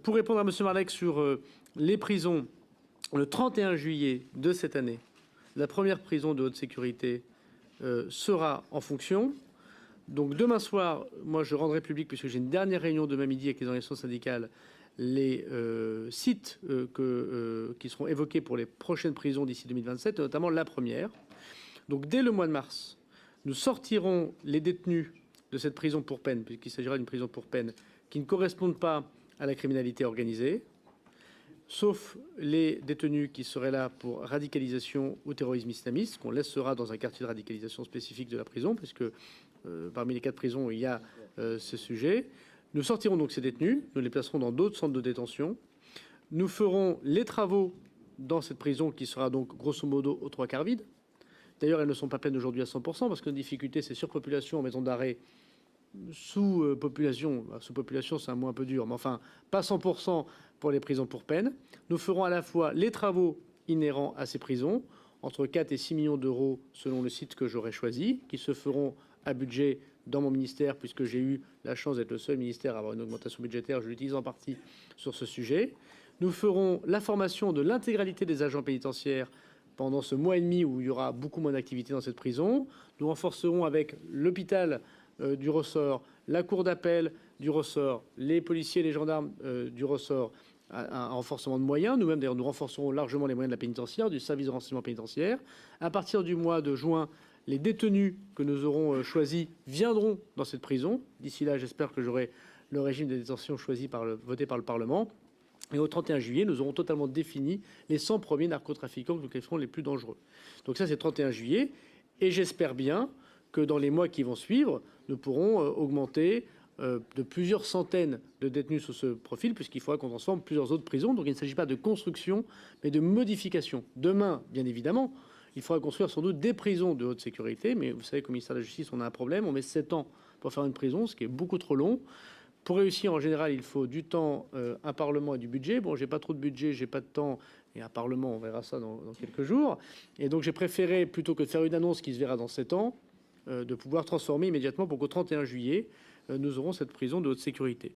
Pour répondre à M. Marleix sur les prisons, le 31 juillet de cette année, la première prison de haute sécurité sera en fonction. Donc demain soir, moi je rendrai public, puisque j'ai une dernière réunion demain midi avec les organisations syndicales, les sites qui seront évoqués pour les prochaines prisons d'ici 2027, notamment la première. Donc dès le mois de mars, nous sortirons les détenus de cette prison pour peine, puisqu'il s'agira d'une prison pour peine, qui ne correspondent pas à la criminalité organisée, sauf les détenus qui seraient là pour radicalisation ou terrorisme islamiste, qu'on laissera dans un quartier de radicalisation spécifique de la prison, puisque parmi les 4 prisons, il y a ce sujet. Nous sortirons donc ces détenus, nous les placerons dans d'autres centres de détention. Nous ferons les travaux dans cette prison qui sera donc grosso modo aux 3 quarts vide. D'ailleurs, elles ne sont pas pleines aujourd'hui à 100%, parce que la difficulté, c'est surpopulation en maison d'arrêt, sous-population. Sous-population, c'est un mot un peu dur, mais enfin, pas 100% pour les prisons pour peine. Nous ferons à la fois les travaux inhérents à ces prisons, entre 4 et 6 millions d'euros selon le site que j'aurai choisi, qui se feront à budget dans mon ministère, puisque j'ai eu la chance d'être le seul ministère à avoir une augmentation budgétaire. Je l'utilise en partie sur ce sujet. Nous ferons la formation de l'intégralité des agents pénitentiaires pendant ce mois et demi où il y aura beaucoup moins d'activité dans cette prison. Nous renforcerons avec l'hôpital du ressort, la cour d'appel du ressort, les policiers et les gendarmes du ressort, un renforcement de moyens. Nous-mêmes, d'ailleurs, nous renforcerons largement les moyens de la pénitentiaire, du service de renseignement pénitentiaire. À partir du mois de juin, les détenus que nous aurons choisis viendront dans cette prison. D'ici là, j'espère que j'aurai le régime de détention voté par le Parlement. Et au 31 juillet, nous aurons totalement défini les 100 premiers narcotrafiquants que nous qualifions les plus dangereux. Donc ça, c'est le 31 juillet. Et j'espère bien que dans les mois qui vont suivre, nous pourrons augmenter de plusieurs centaines de détenus sous ce profil, puisqu'il faudra qu'on transforme plusieurs autres prisons. Donc il ne s'agit pas de construction, mais de modification. Demain, bien évidemment, il faudra construire sans doute des prisons de haute sécurité, mais vous savez qu'au ministère de la Justice, on a un problème. On met 7 ans pour faire une prison, ce qui est beaucoup trop long. Pour réussir, en général, il faut du temps, un Parlement et du budget. Bon, j'ai pas trop de budget, j'ai pas de temps, et un Parlement, on verra ça dans quelques jours. Et donc j'ai préféré, plutôt que de faire une annonce qui se verra dans 7 ans, de pouvoir transformer immédiatement pour qu'au 31 juillet, nous aurons cette prison de haute sécurité.